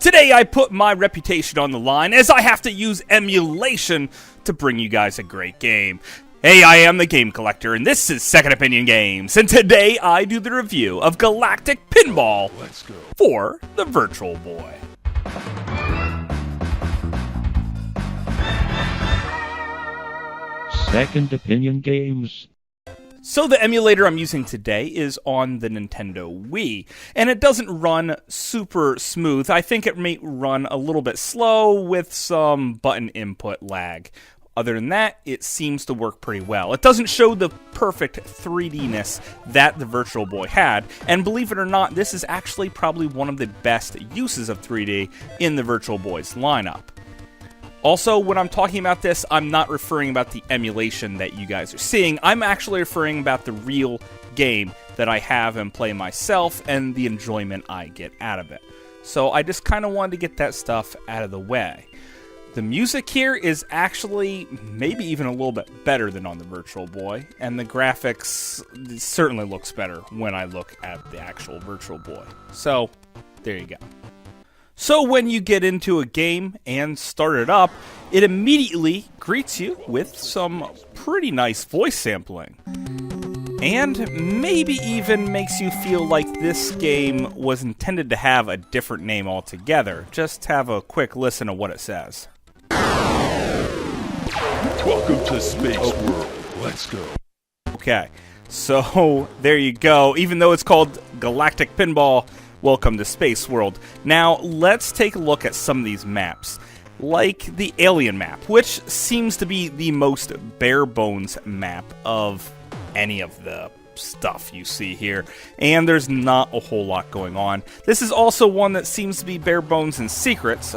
Today I put my reputation on the line as I have to use emulation to bring you guys a great game. Hey, I am the Game Collector, and this is Second Opinion Games, and today I do the review of Galactic Pinball for the Virtual Boy. Second Opinion Games. So the emulator I'm using today is on the Nintendo Wii, and it doesn't run super smooth. I think it may run a little bit slow with some button input lag. Other than that, it seems to work pretty well. It doesn't show the perfect 3D-ness that the Virtual Boy had, and believe it or not, this is actually probably one of the best uses of 3D in the Virtual Boy's lineup. Also, when I'm talking about this, I'm not referring about the emulation that you guys are seeing. I'm actually referring about the real game that I have and play myself and the enjoyment I get out of it. So I just kind of wanted to get that stuff out of the way. The music here is actually maybe even a little bit better than on the Virtual Boy, and the graphics certainly looks better when I look at the actual Virtual Boy. So, there you go. So when you get into a game and start it up, it immediately greets you with some pretty nice voice sampling. And maybe even makes you feel like this game was intended to have a different name altogether. Just have a quick listen to what it says. Welcome to Space World. Let's go. Okay, so there you go. Even though it's called Galactic Pinball, welcome to Space World. Now, let's take a look at some of these maps. Like the Alien map, which seems to be the most bare-bones map of any of the stuff you see here. And there's not a whole lot going on. This is also one that seems to be bare-bones and secrets,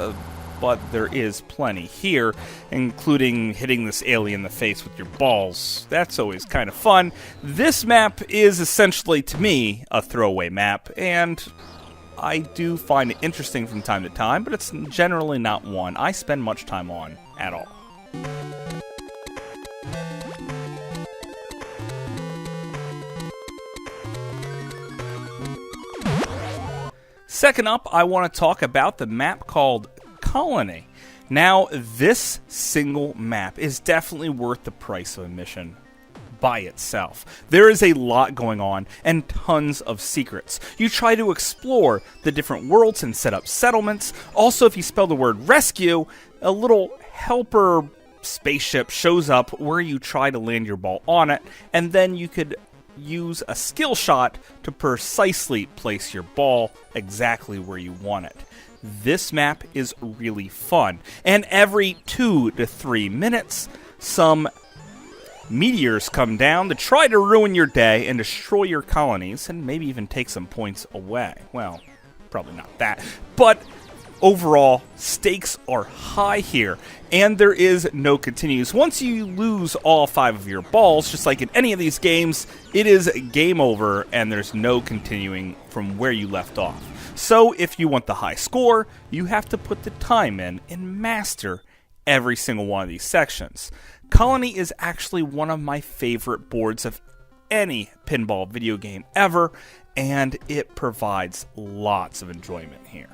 but there is plenty here, including hitting this alien in the face with your balls. That's always kind of fun. This map is essentially, to me, a throwaway map, and I do find it interesting from time to time, but it's generally not one I spend much time on at all. Second up, I want to talk about the map called Colony. Now, this single map is definitely worth the price of admission by itself. There is a lot going on and tons of secrets. You try to explore the different worlds and set up settlements. Also, if you spell the word rescue, a little helper spaceship shows up where you try to land your ball on it, and then you could use a skill shot to precisely place your ball exactly where you want it. This map is really fun, and every 2 to 3 minutes, some meteors come down to try to ruin your day and destroy your colonies, and maybe even take some points away. Well, probably not that, but overall, stakes are high here, and there is no continues. Once you lose all 5 of your balls, just like in any of these games, it is game over, and there's no continuing from where you left off. So if you want the high score, you have to put the time in and master every single one of these sections. Colony is actually one of my favorite boards of any pinball video game ever, and it provides lots of enjoyment here.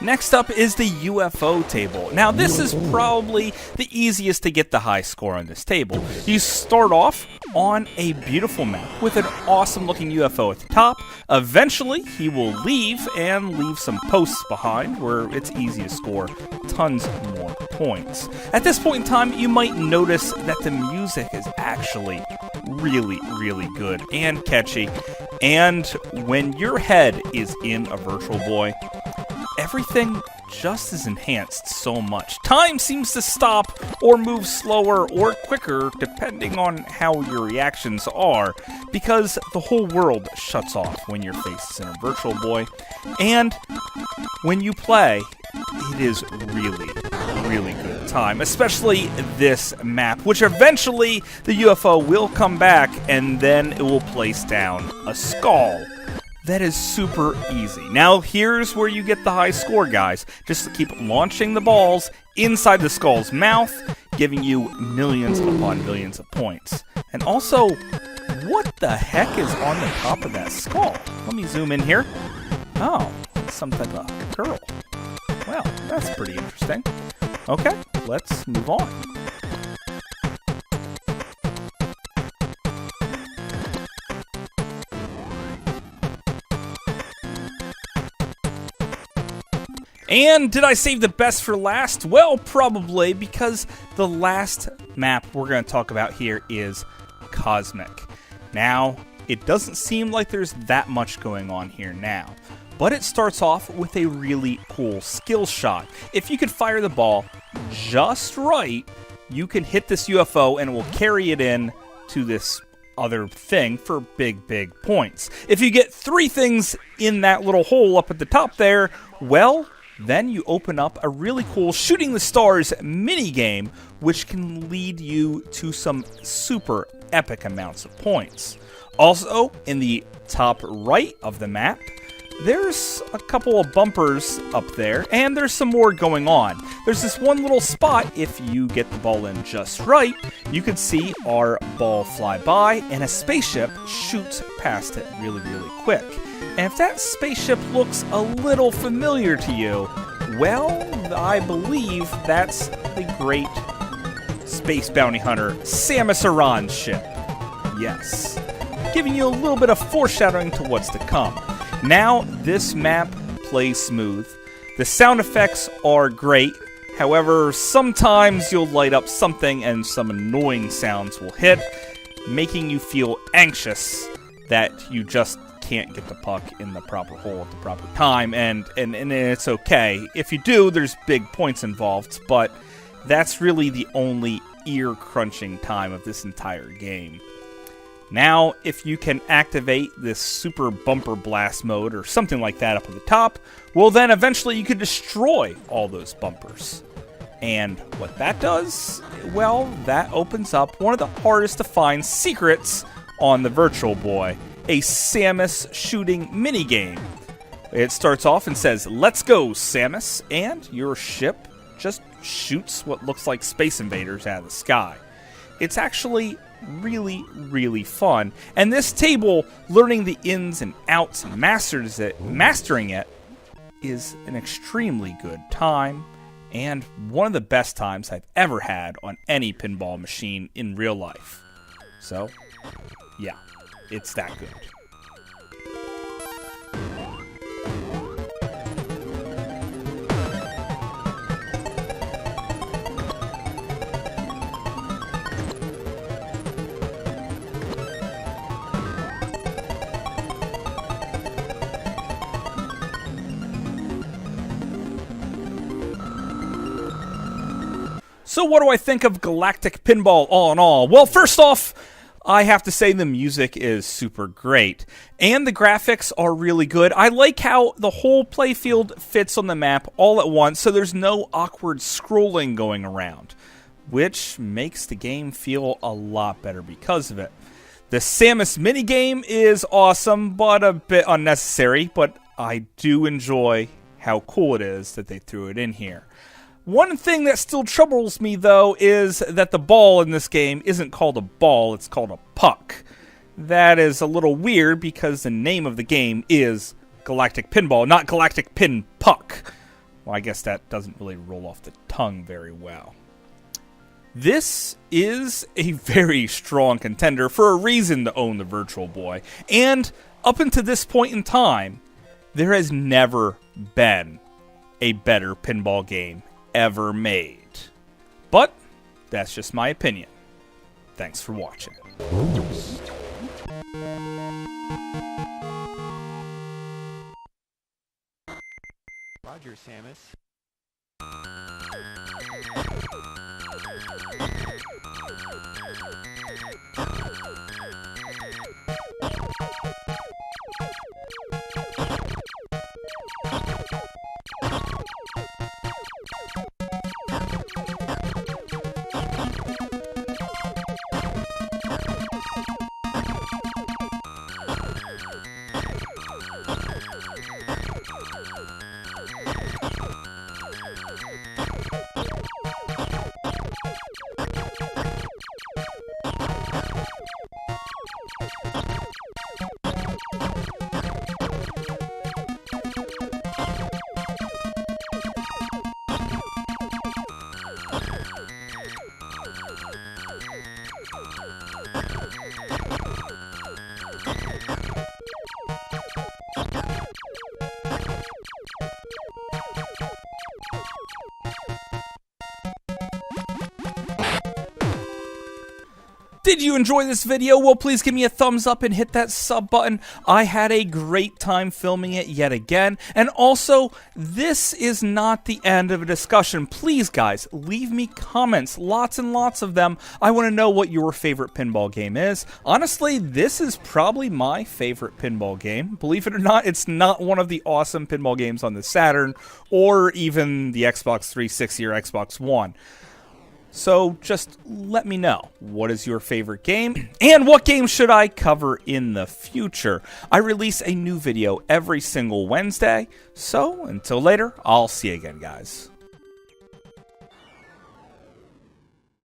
Next up is the UFO table. Now, this is probably the easiest to get the high score on this table. You start off on a beautiful map with an awesome looking UFO at the top. Eventually, he will leave and leave some posts behind where it's easy to score tons more points. At this point in time, you might notice that the music is actually really, really good and catchy. And when your head is in a Virtual Boy, everything just is enhanced so much. Time seems to stop or move slower or quicker depending on how your reactions are, because the whole world shuts off when your face is in a Virtual Boy. And when you play, it is really, really good time, especially this map, which eventually the UFO will come back and then it will place down a skull. that is super easy. Now, here's where you get the high score, guys. Just to keep launching the balls inside the skull's mouth, giving you millions upon millions of points. And also, what the heck is on the top of that skull? Let me zoom in here. Oh, it's some type of girl. Well, that's pretty interesting. Okay, let's move on. And did I save the best for last? Well, probably, because the last map we're going to talk about here is Cosmic. Now, it doesn't seem like there's that much going on here now, but it starts off with a really cool skill shot. If you could fire the ball just right, you can hit this UFO and it will carry it in to this other thing for big, big points. If you get 3 things in that little hole up at the top there, well, then you open up a really cool Shooting the Stars minigame, which can lead you to some super epic amounts of points. Also, in the top right of the map, there's a couple of bumpers up there, and there's some more going on. There's this one little spot, if you get the ball in just right, you can see our ball fly by, and a spaceship shoots past it really, really quick. And if that spaceship looks a little familiar to you, well, I believe that's the great space bounty hunter Samus Aran's ship. Yes. Giving you a little bit of foreshadowing to what's to come. Now, this map plays smooth. The sound effects are great. However, sometimes you'll light up something and some annoying sounds will hit, making you feel anxious that you just can't get the puck in the proper hole at the proper time, and it's okay. If you do, there's big points involved, but that's really the only ear-crunching time of this entire game. Now, if you can activate this super bumper blast mode or something like that up at the top, well then eventually you can destroy all those bumpers. And what that does, well, that opens up one of the hardest to find secrets on the Virtual Boy, a Samus shooting minigame. It starts off and says, "Let's go, Samus," and your ship just shoots what looks like space invaders out of the sky. It's actually really, really fun. And this table, learning the ins and outs and mastering it, is an extremely good time, and one of the best times I've ever had on any pinball machine in real life. So, yeah, it's that good. So what do I think of Galactic Pinball all in all? Well, first off, I have to say the music is super great, and the graphics are really good. I like how the whole playfield fits on the map all at once, so there's no awkward scrolling going around, which makes the game feel a lot better because of it. The Samus minigame is awesome, but a bit unnecessary, but I do enjoy how cool it is that they threw it in here. One thing that still troubles me, though, is that the ball in this game isn't called a ball, it's called a puck. That is a little weird because the name of the game is Galactic Pinball, not Galactic Pin Puck. Well, I guess that doesn't really roll off the tongue very well. This is a very strong contender for a reason to own the Virtual Boy, and up until this point in time, there has never been a better pinball game ever made. But that's just my opinion. Thanks for watching. Roger, Samus. Did you enjoy this video? Well, please give me a thumbs up and hit that sub button. I had a great time filming it yet again. And also, this is not the end of a discussion. Please, guys, leave me comments. Lots and lots of them. I want to know what your favorite pinball game is. Honestly, this is probably my favorite pinball game. Believe it or not, it's not one of the awesome pinball games on the Saturn or even the Xbox 360 or Xbox One. So just let me know, what is your favorite game, and what game should I cover in the future? I release a new video every single Wednesday, so until later, I'll see you again, guys.